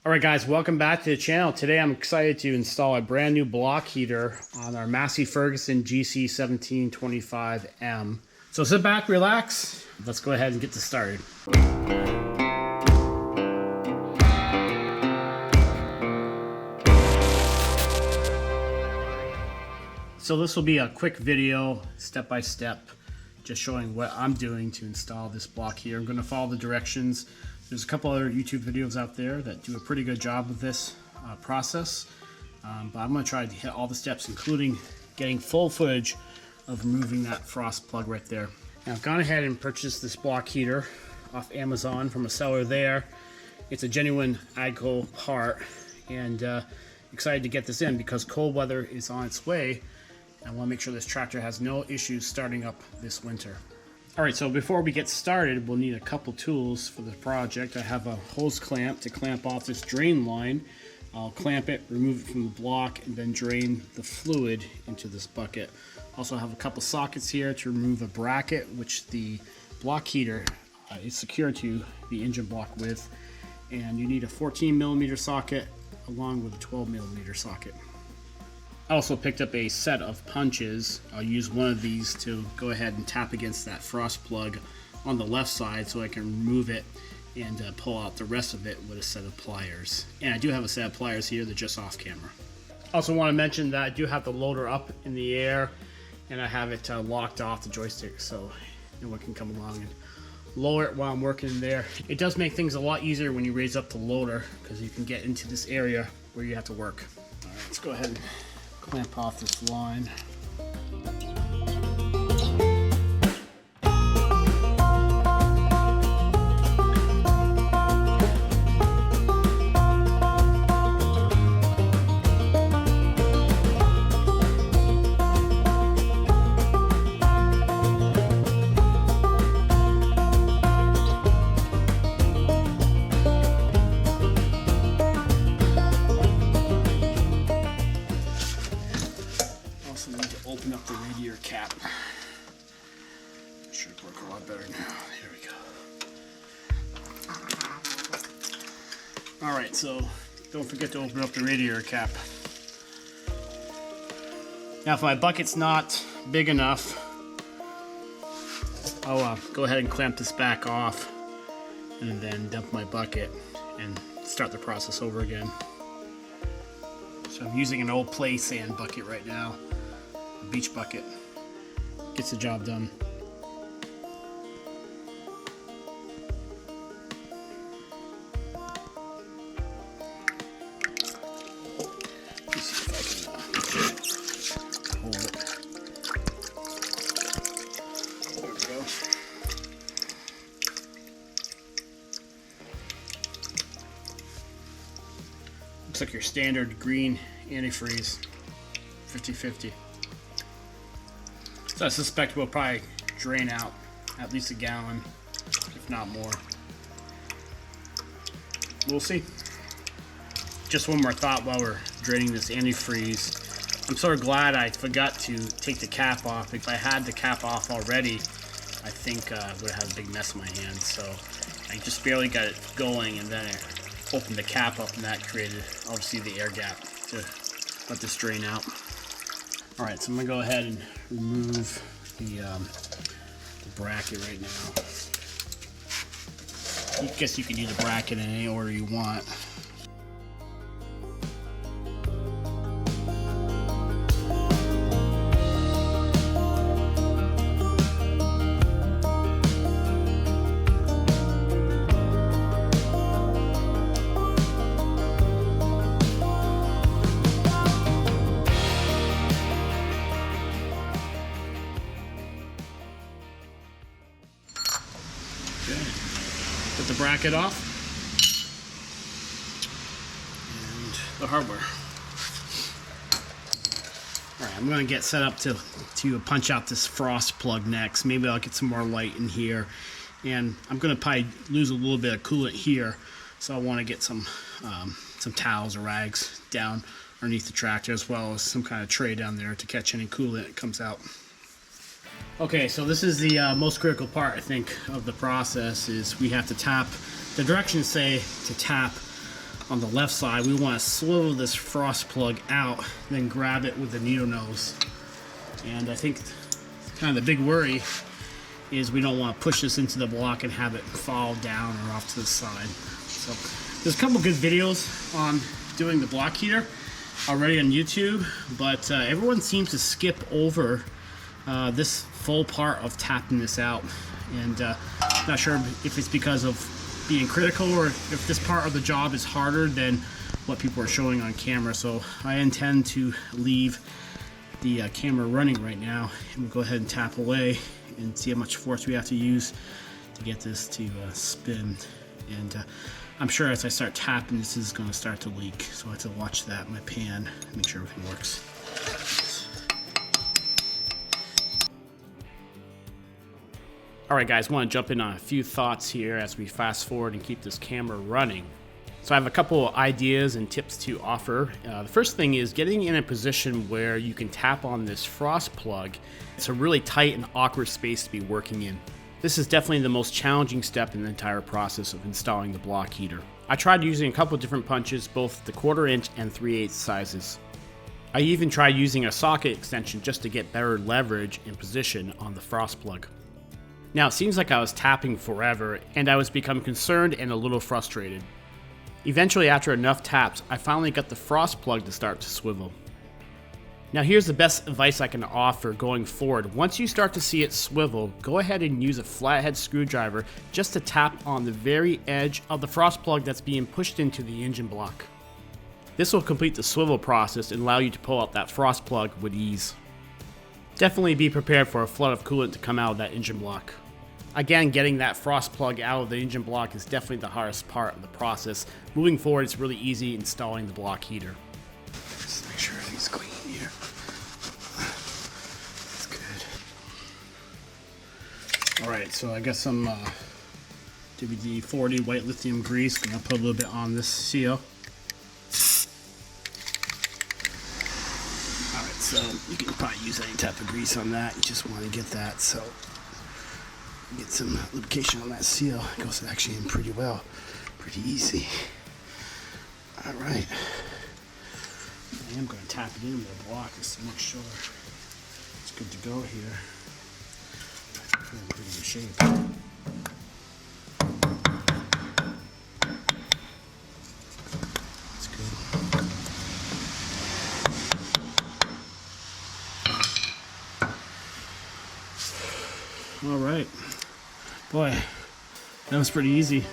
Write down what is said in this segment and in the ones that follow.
Alright guys, welcome back to the channel. Today I'm excited to install a brand new block heater on our Massey Ferguson GC1725M. So sit back, relax, let's go ahead and get this started. So this will be a quick video, step by step, just showing what I'm doing to install this block heater. I'm going to follow the directions. There's a couple other YouTube videos out there that do a pretty good job with this process, but I'm going to try to hit all the steps, including getting full footage of removing that frost plug right there. Now I've gone ahead and purchased this block heater off Amazon from a seller there. It's a genuine AGCO part, and excited to get this in because cold weather is on its way. I want to make sure this tractor has no issues starting up this winter. Alright, so before we get started, we'll need a couple tools for the project. I have a hose clamp to clamp off this drain line. I'll clamp it, remove it from the block, and then drain the fluid into this bucket. Also have a couple sockets here to remove a bracket, which the block heater is secured to the engine block with. And you need a 14mm socket along with a 12mm socket. I also picked up a set of punches. I'll use one of these to go ahead and tap against that frost plug on the left side so I can remove it and pull out the rest of it with a set of pliers. And I do have a set of pliers here, they're just off camera. Also want to mention that I do have the loader up in the air and I have it locked off the joystick so no one can come along and lower it while I'm working there. It does make things a lot easier when you raise up the loader because you can get into this area where you have to work. All right, let's go ahead and clamp off this line. Open up the radiator cap. Should work a lot better now. Here we go. Alright, so don't forget to open up the radiator cap. Now if my bucket's not big enough, I'll go ahead and clamp this back off and then dump my bucket and start the process over again. So I'm using an old play sand bucket right now. Beach bucket gets the job done. Let's see if I can hold it. There we go. Looks like your standard green antifreeze, 50/50. So I suspect we'll probably drain out at least a gallon, if not more. We'll see. Just one more thought while we're draining this antifreeze. I'm sort of glad I forgot to take the cap off. If I had the cap off already, I think I would have had a big mess in my hands. So I just barely got it going, and then I opened the cap up, and that created obviously the air gap to let this drain out. Alright, so I'm going to go ahead and remove the bracket right now. I guess you can use the bracket in any order you want. Put the bracket off and the hardware. Alright, I'm going to get set up to punch out this frost plug next. Maybe I'll get some more light in here, and I'm going to probably lose a little bit of coolant here, so I want to get some towels or rags down underneath the tractor, as well as some kind of tray down there to catch any coolant that comes out. Okay, so this is the most critical part, I think, of the process. Is we have to tap, the directions say to tap on the left side, we want to swivel this frost plug out, then grab it with the needle nose. And I think kind of the big worry is we don't want to push this into the block and have it fall down or off to the side. So there's a couple good videos on doing the block heater already on YouTube, but everyone seems to skip over this full part of tapping this out. And not sure if it's because of being critical or if this part of the job is harder than what people are showing on camera. So I intend to leave the camera running right now, and we'll go ahead and tap away and see how much force we have to use to get this to spin. And I'm sure as I start tapping, this is going to start to leak, so I have to watch that in my pan, make sure everything works. Alright guys, I want to jump in on a few thoughts here as we fast forward and keep this camera running. So I have a couple of ideas and tips to offer. The first thing is getting in a position where you can tap on this frost plug. It's a really tight and awkward space to be working in. This is definitely the most challenging step in the entire process of installing the block heater. I tried using a couple of different punches, both the 1/4 inch and 3/8 sizes. I even tried using a socket extension just to get better leverage and position on the frost plug. Now it seems like I was tapping forever and I was becoming concerned and a little frustrated. Eventually, after enough taps, I finally got the frost plug to start to swivel. Now here's the best advice I can offer going forward. Once you start to see it swivel, go ahead and use a flathead screwdriver just to tap on the very edge of the frost plug that's being pushed into the engine block. This will complete the swivel process and allow you to pull out that frost plug with ease. Definitely be prepared for a flood of coolant to come out of that engine block. Again, getting that frost plug out of the engine block is definitely the hardest part of the process. Moving forward, it's really easy installing the block heater. Just make sure everything's clean here. That's good. Alright, so I got some WD-40 white lithium grease. I'm going to put a little bit on this seal. Alright, so you can probably use any type of grease on that. You just want to get that, so get some lubrication on that seal. It goes actually in pretty well, pretty easy. All right, I am going to tap it in with the block just to make sure it's good to go here. It's in pretty good shape. That's good. All right. Boy, that was pretty easy.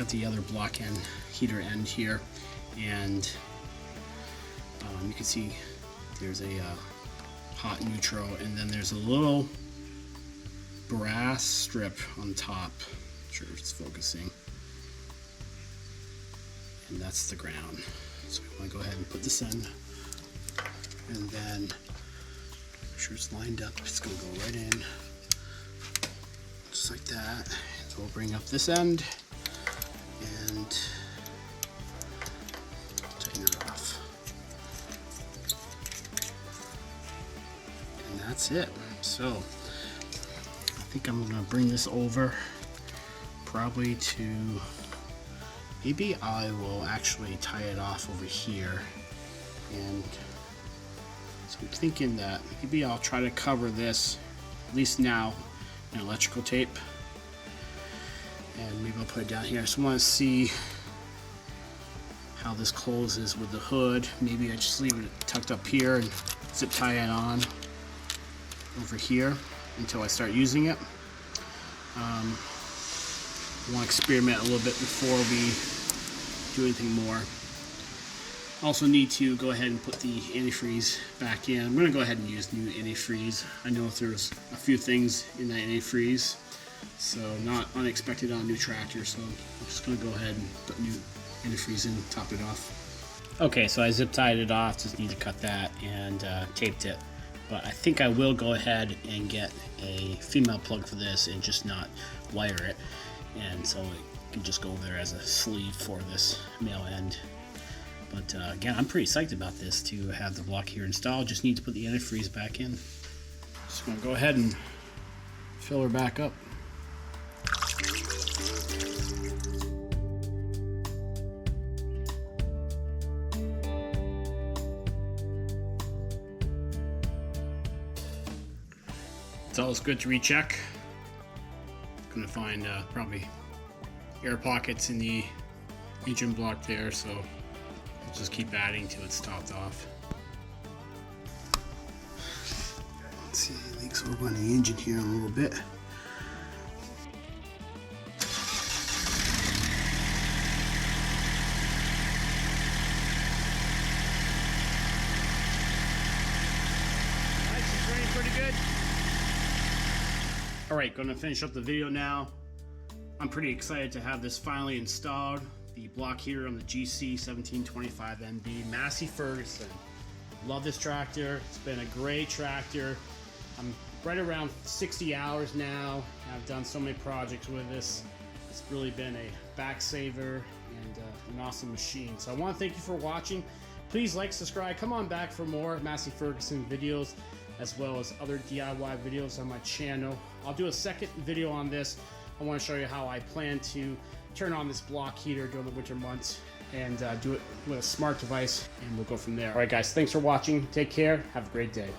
The other block end, heater end here, and you can see there's a hot neutral, and then there's a little brass strip on top. Not sure if it's focusing, and that's the ground. So we want to go ahead and put this in, and then make sure it's lined up. It's going to go right in, just like that. So we'll bring up this end and tighten it off. And that's it. So I think I'm gonna bring this over probably to, maybe I will actually tie it off over here. And so I'm thinking that maybe I'll try to cover this, at least now, in electrical tape. And maybe I'll put it down here. So I want to see how this closes with the hood. Maybe I just leave it tucked up here and zip tie it on over here until I start using it. I want to experiment a little bit before we do anything more. Also need to go ahead and put the antifreeze back in. I'm going to go ahead and use new antifreeze. I know there's a few things in that antifreeze, so not unexpected on a new tractor, so I'm just going to go ahead and put new antifreeze in, top it off. Okay, so I zip tied it off, just need to cut that, and taped it. But I think I will go ahead and get a female plug for this and just not wire it. And so it can just go over there as a sleeve for this male end. But again, I'm pretty psyched about this to have the block here installed. Just need to put the antifreeze back in. Just gonna go ahead and fill her back up. It's always good to recheck. Gonna find probably air pockets in the engine block there, so I'll just keep adding till it's topped off. Let's see, leaks over on the engine here a little bit. Nice, it's running pretty good. Alright, going to finish up the video now. I'm pretty excited to have this finally installed. The block here on the GC 1725MB Massey Ferguson. Love this tractor. It's been a great tractor. I'm right around 60 hours now. I've done so many projects with this. It's really been a back saver and an awesome machine. So I want to thank you for watching. Please like, subscribe, come on back for more Massey Ferguson videos, as well as other DIY videos on my channel. I'll do a second video on this. I want to show you how I plan to turn on this block heater during the winter months and do it with a smart device, and we'll go from there. All right, guys, thanks for watching. Take care. Have a great day.